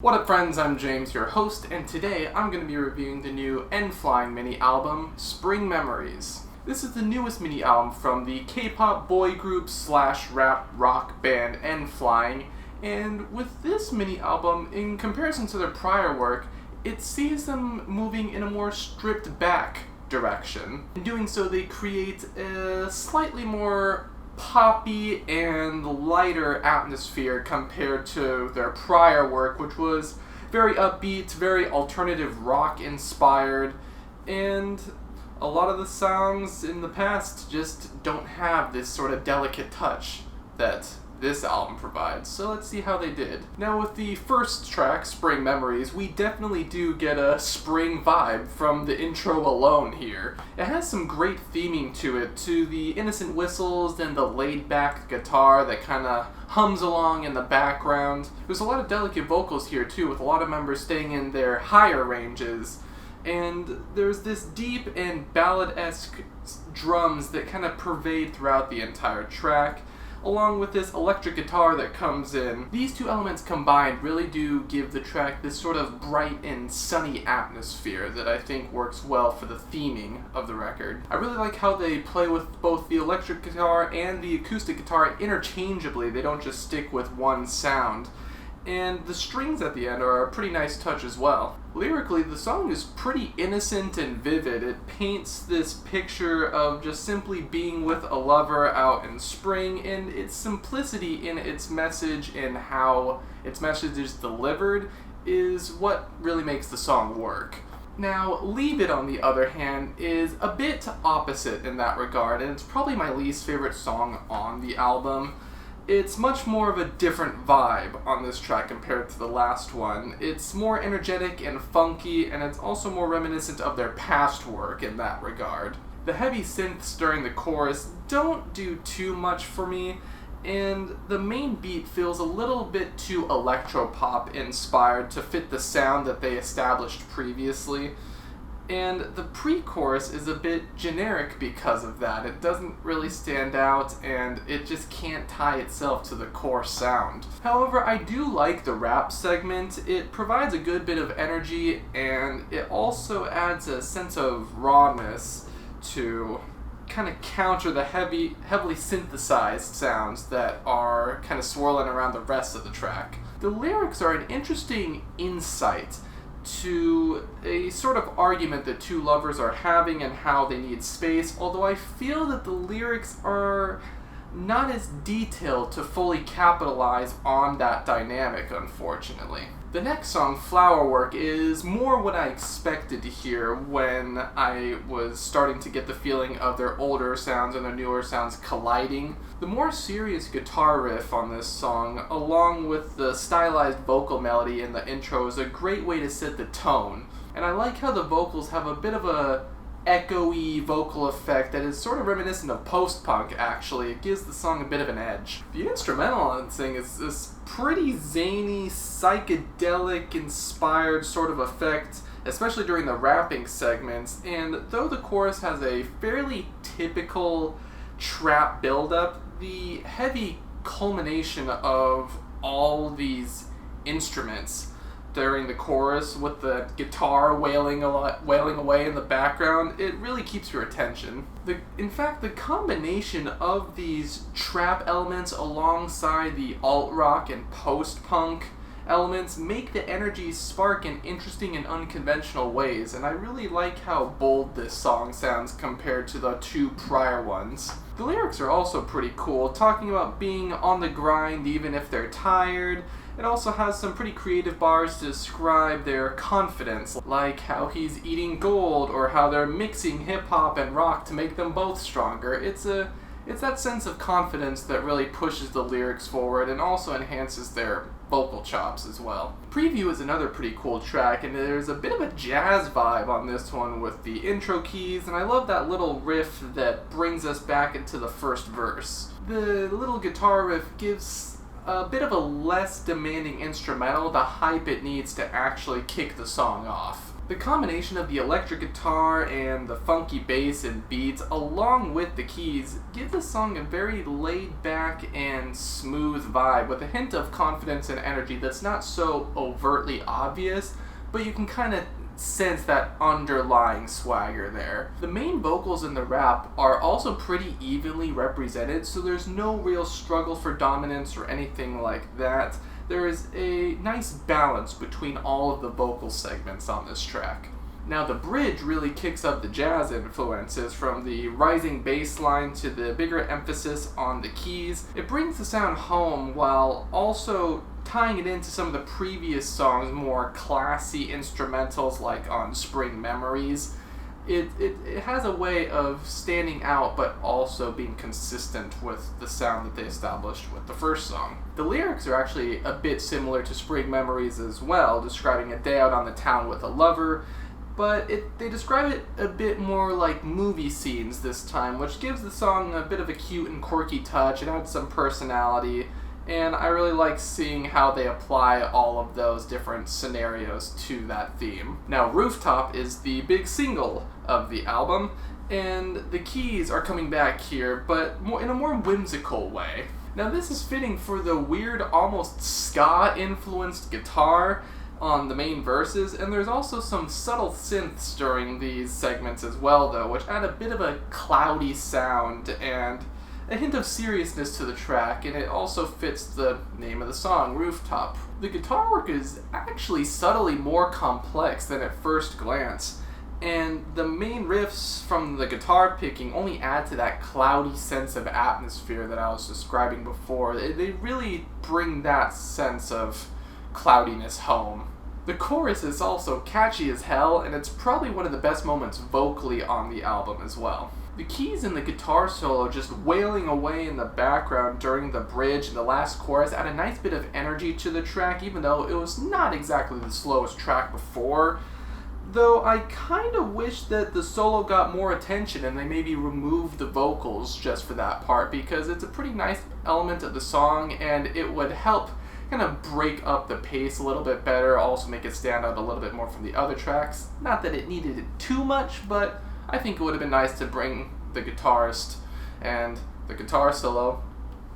What up friends, I'm James, your host, and today I'm going to be reviewing the new N.Flying mini album, Spring Memories. This is the newest mini album from the K-pop boy group slash rap rock band N.Flying, and with this mini album, in comparison to their prior work, it sees them moving in a more stripped back direction. In doing so, they create a slightly more poppy and lighter atmosphere compared to their prior work, which was very upbeat, very alternative rock inspired, and a lot of the songs in the past just don't have this sort of delicate touch that this album provides, so let's see how they did. Now with the first track, Spring Memories, we definitely do get a spring vibe from the intro alone here. It has some great theming to it, to the innocent whistles and the laid-back guitar that kind of hums along in the background. There's a lot of delicate vocals here too, with a lot of members staying in their higher ranges. And there's this deep and ballad-esque drums that kind of pervade throughout the entire track, along with this electric guitar that comes in. These two elements combined really do give the track this sort of bright and sunny atmosphere that I think works well for the theming of the record. I really like how they play with both the electric guitar and the acoustic guitar interchangeably. They don't just stick with one sound. And the strings at the end are a pretty nice touch as well. Lyrically, the song is pretty innocent and vivid. It paints this picture of just simply being with a lover out in spring, and its simplicity in its message and how its message is delivered is what really makes the song work. Now, Leave It, on the other hand, is a bit opposite in that regard, and it's probably my least favorite song on the album. It's much more of a different vibe on this track compared to the last one. It's more energetic and funky, and it's also more reminiscent of their past work in that regard. The heavy synths during the chorus don't do too much for me, and the main beat feels a little bit too electropop inspired to fit the sound that they established previously. And the pre-chorus is a bit generic because of that. It doesn't really stand out, and it just can't tie itself to the core sound. However, I do like the rap segment. It provides a good bit of energy, and it also adds a sense of rawness to kind of counter the heavily synthesized sounds that are kind of swirling around the rest of the track. The lyrics are an interesting insight to a sort of argument that two lovers are having and how they need space, although I feel that the lyrics are not as detailed to fully capitalize on that dynamic, unfortunately. The next song, Flowerwork, is more what I expected to hear when I was starting to get the feeling of their older sounds and their newer sounds colliding. The more serious guitar riff on this song, along with the stylized vocal melody in the intro, is a great way to set the tone. And I like how the vocals have a bit of a echoey vocal effect that is sort of reminiscent of post-punk, actually. It gives the song a bit of an edge. The instrumental on this thing is this pretty zany, psychedelic-inspired sort of effect, especially during the rapping segments, and though the chorus has a fairly typical trap build-up, the heavy culmination of all these instruments during the chorus, with the guitar wailing away in the background, it really keeps your attention. In fact, the combination of these trap elements alongside the alt-rock and post-punk elements make the energy spark in interesting and unconventional ways, and I really like how bold this song sounds compared to the two prior ones. The lyrics are also pretty cool, talking about being on the grind even if they're tired. It also has some pretty creative bars to describe their confidence, like how he's eating gold, or how they're mixing hip-hop and rock to make them both stronger. It's that sense of confidence that really pushes the lyrics forward and also enhances their vocal chops as well. Preview is another pretty cool track, and there's a bit of a jazz vibe on this one with the intro keys, and I love that little riff that brings us back into the first verse. The little guitar riff gives a bit of a less demanding instrumental the hype it needs to actually kick the song off. The combination of the electric guitar and the funky bass and beats, along with the keys, give the song a very laid-back and smooth vibe with a hint of confidence and energy that's not so overtly obvious, but you can kind of sense that underlying swagger there. The main vocals in the rap are also pretty evenly represented, so there's no real struggle for dominance or anything like that. There is a nice balance between all of the vocal segments on this track. Now the bridge really kicks up the jazz influences, from the rising bass line to the bigger emphasis on the keys. It brings the sound home while also tying it into some of the previous songs' more classy instrumentals like on Spring Memories. It has a way of standing out but also being consistent with the sound that they established with the first song. The lyrics are actually a bit similar to Spring Memories as well, describing a day out on the town with a lover, but they describe it a bit more like movie scenes this time, which gives the song a bit of a cute and quirky touch. It adds some personality, and I really like seeing how they apply all of those different scenarios to that theme. Now, Rooftop is the big single of the album, and the keys are coming back here, but in a more whimsical way. Now, this is fitting for the weird, almost ska-influenced guitar on the main verses, and there's also some subtle synths during these segments as well, though, which add a bit of a cloudy sound and a hint of seriousness to the track, and it also fits the name of the song, Rooftop. The guitar work is actually subtly more complex than at first glance, and the main riffs from the guitar picking only add to that cloudy sense of atmosphere that I was describing before. They really bring that sense of cloudiness home. The chorus is also catchy as hell, and it's probably one of the best moments vocally on the album as well. The keys and the guitar solo just wailing away in the background during the bridge and the last chorus add a nice bit of energy to the track, even though it was not exactly the slowest track before. Though I kind of wish that the solo got more attention and they maybe removed the vocals just for that part, because it's a pretty nice element of the song and it would help kind of break up the pace a little bit better, also make it stand out a little bit more from the other tracks. Not that it needed it too much, but I think it would have been nice to bring the guitarist and the guitar solo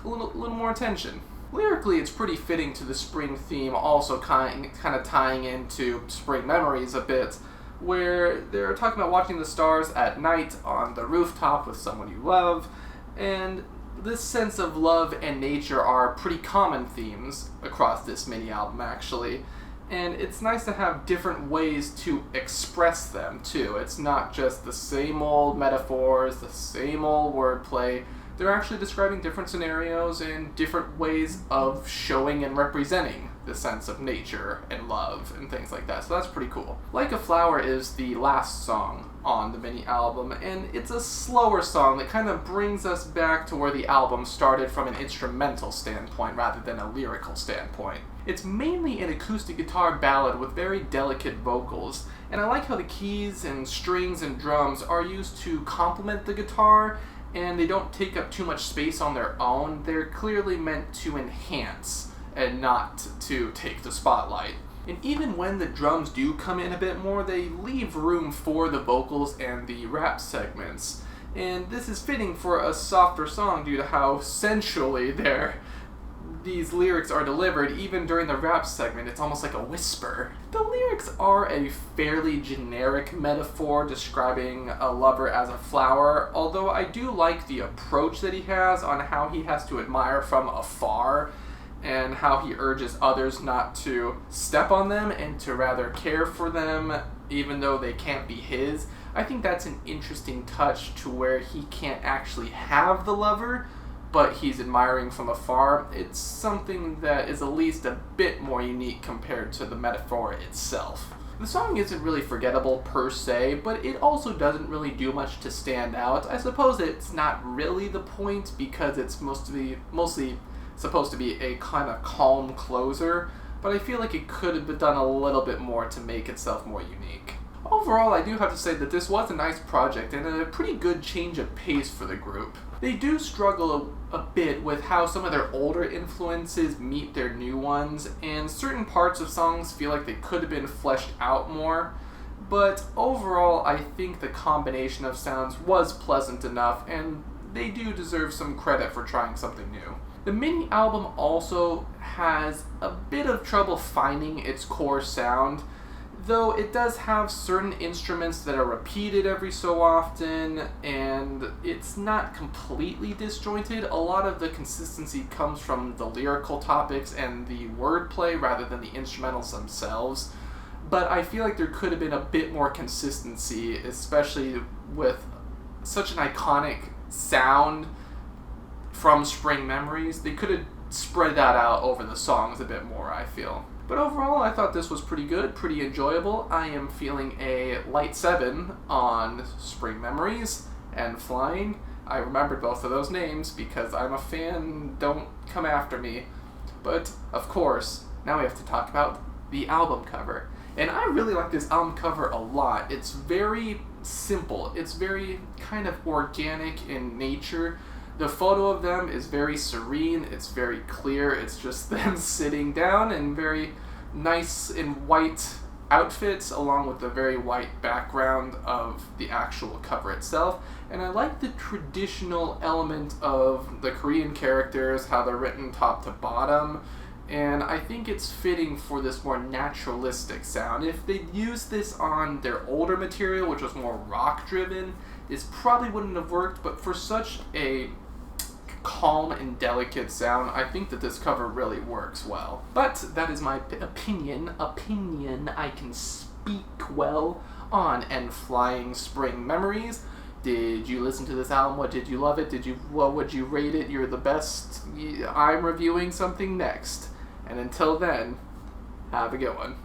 a little more attention. Lyrically, it's pretty fitting to the spring theme, also kind of tying into Spring Memories a bit, where they're talking about watching the stars at night on the rooftop with someone you love, and this sense of love and nature are pretty common themes across this mini-album, actually. And it's nice to have different ways to express them, too. It's not just the same old metaphors, the same old wordplay. They're actually describing different scenarios and different ways of showing and representing the sense of nature and love and things like that. So that's pretty cool. Like a Flower is the last song on the mini-album, and it's a slower song that kind of brings us back to where the album started from an instrumental standpoint rather than a lyrical standpoint. It's mainly an acoustic guitar ballad with very delicate vocals, and I like how the keys and strings and drums are used to complement the guitar, and they don't take up too much space on their own. They're clearly meant to enhance and not to take the spotlight. And even when the drums do come in a bit more, they leave room for the vocals and the rap segments. And this is fitting for a softer song due to how sensually these lyrics are delivered. Even during the rap segment, it's almost like a whisper. The lyrics are a fairly generic metaphor describing a lover as a flower, although I do like the approach that he has on how he has to admire from afar, and how he urges others not to step on them and to rather care for them even though they can't be his. I think that's an interesting touch to where he can't actually have the lover, but he's admiring from afar. It's something that is at least a bit more unique compared to the metaphor itself. The song isn't really forgettable per se, but it also doesn't really do much to stand out. I suppose it's not really the point because it's mostly supposed to be a kind of calm closer, but I feel like it could have been done a little bit more to make itself more unique. Overall, I do have to say that this was a nice project and a pretty good change of pace for the group. They do struggle a bit with how some of their older influences meet their new ones, and certain parts of songs feel like they could have been fleshed out more, but overall I think the combination of sounds was pleasant enough, and they do deserve some credit for trying something new. The mini album also has a bit of trouble finding its core sound, though it does have certain instruments that are repeated every so often, and it's not completely disjointed. A lot of the consistency comes from the lyrical topics and the wordplay rather than the instrumentals themselves. But I feel like there could have been a bit more consistency, especially with such an iconic sound from Spring Memories. They could have spread that out over the songs a bit more, I feel. But overall, I thought this was pretty good, pretty enjoyable. I am feeling a light 7 on Spring Memories and Flying. I remembered both of those names because I'm a fan, don't come after me. But, of course, now we have to talk about the album cover. And I really like this album cover a lot. It's very simple. It's very kind of organic in nature. The photo of them is very serene, it's very clear, it's just them sitting down in very nice and white outfits along with the very white background of the actual cover itself. And I like the traditional element of the Korean characters, how they're written top to bottom, and I think it's fitting for this more naturalistic sound. If they'd used this on their older material, which was more rock-driven, this probably wouldn't have worked, but for such a calm and delicate sound, I think that this cover really works well. But that is my opinion. I can speak well on N.Flying Spring Memories. Did you listen to this album? What did you love it? What would you rate it? You're the best. I'm reviewing something next. And until then, have a good one.